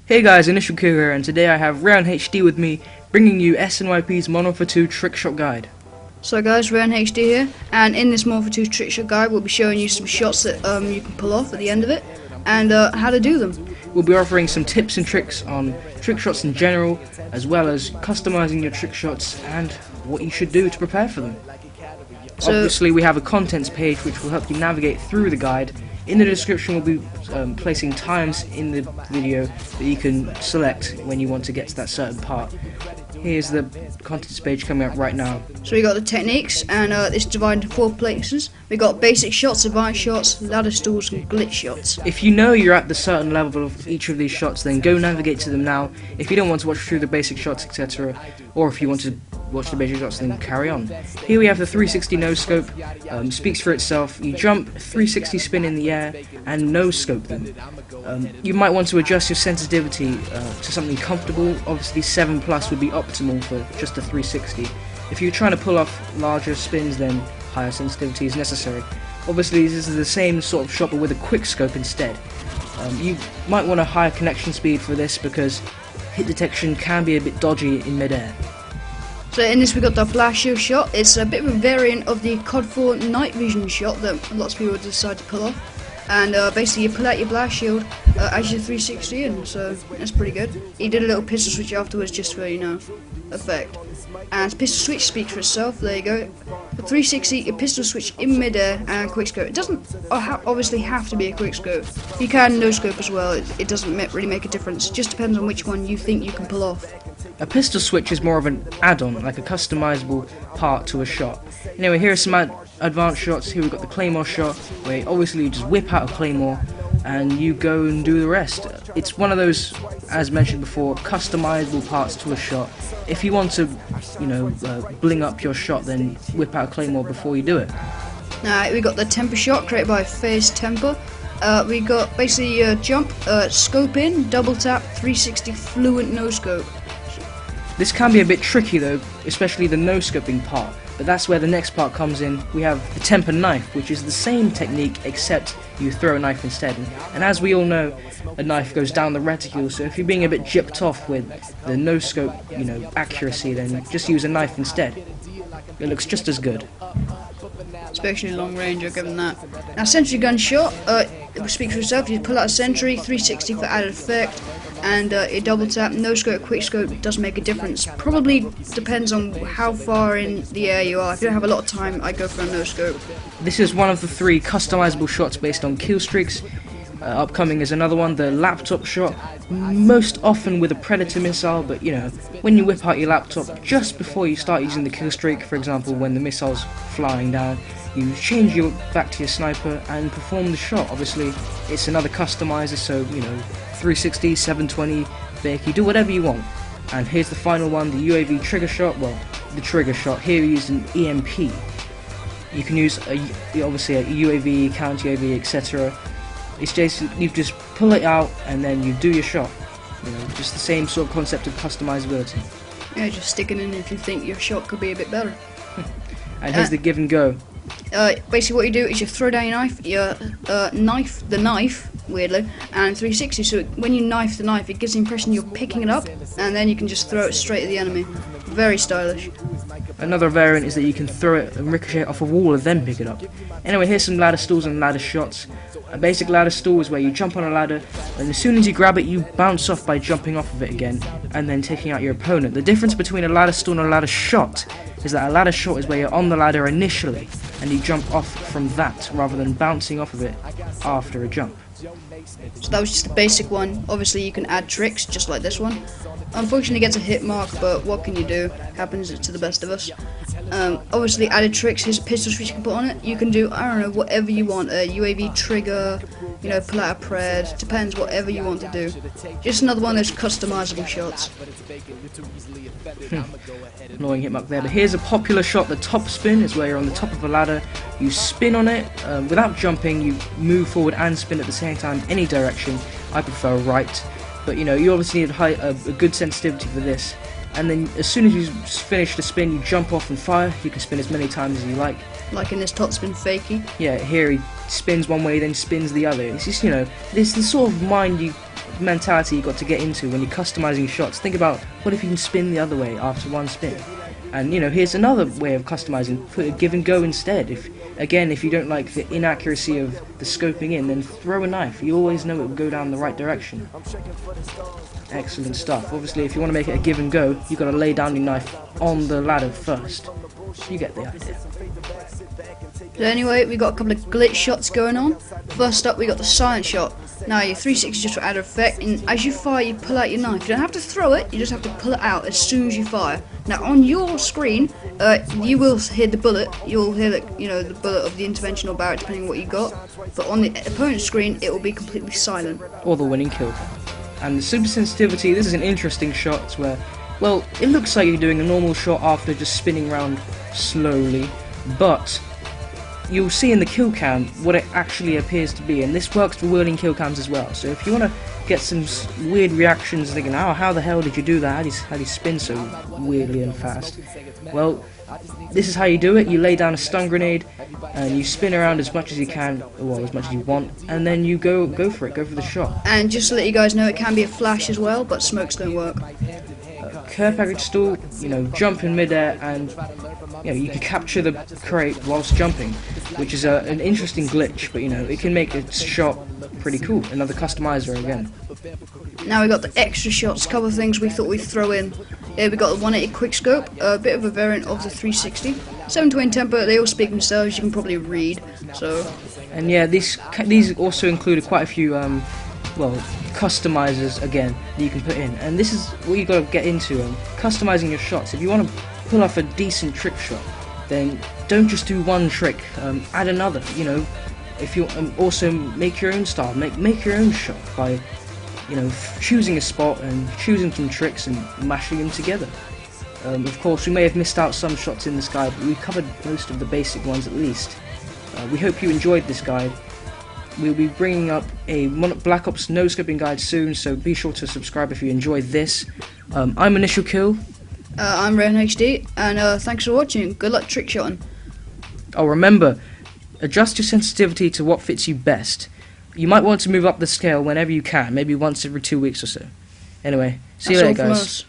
Hey guys, Initial Q here, and today I have Round HD with me, bringing you SNYP's Mono for 2 Trick Shot Guide. So guys, Round HD here, and in this Mono for 2 Trick Shot Guide we'll be showing you some shots that you can pull off at the end of it, and how to do them. We'll be offering some tips and tricks on trick shots in general, as well as customizing your trick shots and what you should do to prepare for them. So, obviously we have a contents page which will help you navigate through the guide. In the description we'll be placing times in the video that you can select when you want to get to that certain part. Here's the contents page coming up right now. So we got the techniques, and it's divided into 4 places. We got basic shots, advanced shots, ladder stools, and glitch shots. If you know you're at the certain level of each of these shots, then go navigate to them now. If you don't want to watch through the basic shots, etc., or if you want to watch the basic shots, then carry on. Here we have the 360 no scope. Speaks for itself. You jump, 360 spin in the air, and no scope them. You might want to adjust your sensitivity to something comfortable. Obviously 7 plus would be optimal for just a 360. If you're trying to pull off larger spins, then higher sensitivity is necessary. Obviously this is the same sort of shot but with a quick scope instead. You might want a higher connection speed for this because hit detection can be a bit dodgy in mid-air. So in this we got the blast shield shot. It's a bit of a variant of the COD 4 night vision shot that lots of people decide to pull off. And basically you pull out your blast shield as your 360 in, so that's pretty good. He did a little pistol switch afterwards just for, effect. And pistol switch speaks for itself, there you go. For 360, your pistol switch in mid-air and quick scope. It doesn't obviously have to be a quick scope. You can no scope as well, it doesn't really make a difference. It just depends on which one you think you can pull off. A pistol switch is more of an add-on, like a customizable part to a shot. Anyway, here are some advanced shots. Here we've got the claymore shot, where obviously you just whip out a claymore and you go and do the rest. It's one of those, as mentioned before, customizable parts to a shot. If you want to, bling up your shot, then whip out a claymore before you do it. Now we got the temper shot created by Phase Temper. We got basically jump, scope in, double tap, 360 fluent no scope. This can be a bit tricky though, especially the no-scoping part, but that's where the next part comes in. We have the temper knife, which is the same technique except you throw a knife instead. And as we all know, a knife goes down the reticule, so if you're being a bit gypped off with the no-scope, accuracy, then just use a knife instead. It looks just as good. Especially long range, I'll give them that. Now sentry gun shot, it speaks for itself. You pull out a sentry, 360 for added effect, and a double tap, no scope, quick scope does make a difference. Probably depends on how far in the air you are. If you don't have a lot of time, I go for a no scope. This is one of the 3 customizable shots based on kill streaks. Upcoming is another one, the laptop shot, most often with a predator missile, but when you whip out your laptop just before you start using the kill streak, for example when the missile's flying down, you change back to your sniper and perform the shot. Obviously it's another customizer, so 360, 720, Becky, do whatever you want. And here's the final one, the UAV trigger shot. Well, the trigger shot, here we used an EMP. You can use obviously a UAV, counter UAV, etc. It's just, you just pull it out and then you do your shot. Just the same sort of concept of customizability. Yeah, just stick it in if you think your shot could be a bit better. And here's the give and go. Basically what you do is you throw down your knife, the knife, weirdly, and 360, so when you knife the knife it gives the impression you're picking it up, and then you can just throw it straight at the enemy. Very stylish. Another variant is that you can throw it and ricochet it off a wall and then pick it up. Anyway, here's some ladder stalls and ladder shots. A basic ladder stall is where you jump on a ladder, and as soon as you grab it you bounce off by jumping off of it again and then taking out your opponent. The difference between a ladder stall and a ladder shot is that a ladder shot is where you're on the ladder initially and you jump off from that rather than bouncing off of it after a jump. So that was just the basic one. Obviously you can add tricks just like this one. Unfortunately it gets a hit mark, but what can you do? Happens to the best of us. Obviously added tricks, here's a pistol switch you can put on it. You can do, whatever you want, a UAV trigger, pull out a pred, depends whatever you want to do. Just another one of those customizable shots. Annoying hit mark there, but here's a popular shot. The top spin is where you're on the top of a ladder, you spin on it, without jumping, you move forward and spin at the same time, any direction. I prefer right, but you obviously need a good sensitivity for this. And then as soon as you finish the spin, you jump off and fire. You can spin as many times as you like. Like in this top spin fakie. Yeah, here he spins one way, then spins the other. It's just, it's the sort of mind you mentality you got to get into when you're customizing shots. Think about, what if you can spin the other way after one spin? And you know, here's another way of customizing: put a give and go instead. If you don't like the inaccuracy of the scoping in, then throw a knife. You always know it will go down the right direction. Excellent stuff. Obviously, if you want to make it a give and go, you've got to lay down your knife on the ladder first. You get the idea. So anyway, we got a couple of glitch shots going on. First up, we got the silent shot. Now your 360 is just for added effect, and as you fire, you pull out your knife. You don't have to throw it; you just have to pull it out as soon as you fire. Now on your screen, you will hear the bullet. You'll hear the bullet of the intervention or Barrett, depending on what you got. But on the opponent's screen, it will be completely silent. Or the winning kill. And the super sensitivity. This is an interesting shot where, well, it looks like you're doing a normal shot after just spinning around slowly, but you'll see in the kill cam what it actually appears to be, and this works for whirling kill cams as well. So if you want to get some weird reactions thinking, oh, how the hell did you do that, how do you spin so weirdly and fast, well, this is how you do it. You lay down a stun grenade and you spin around as much as you can, well, as much as you want, and then you go for the shot. And just to let you guys know, it can be a flash as well, but smokes don't work. Care package stall, jump in midair, and you can capture the crate whilst jumping, which is an interesting glitch, but it can make a shot pretty cool. Another customizer again. Now we got the extra shots, a couple of things we thought we'd throw in. Here we got the 180 quickscope, a bit of a variant of the 360. 720 tempo, they all speak themselves, you can probably read. So. And yeah, these also included quite a few customizers again that you can put in, and this is what you got to get into, customizing your shots. If you want to pull off a decent trick shot, then don't just do one trick, add another. If you also make your own style, make your own shot by choosing a spot and choosing some tricks and mashing them together. Of course, we may have missed out some shots in this guide, but we covered most of the basic ones at least. We hope you enjoyed this guide. We'll be bringing up a Black Ops no-scoping guide soon, so be sure to subscribe if you enjoyed this. I'm Initial Kill. I'm Ren HD, and thanks for watching. Good luck trick shotting. Oh, remember, adjust your sensitivity to what fits you best. You might want to move up the scale whenever you can, maybe once every 2 weeks or so. Anyway, see you later, guys.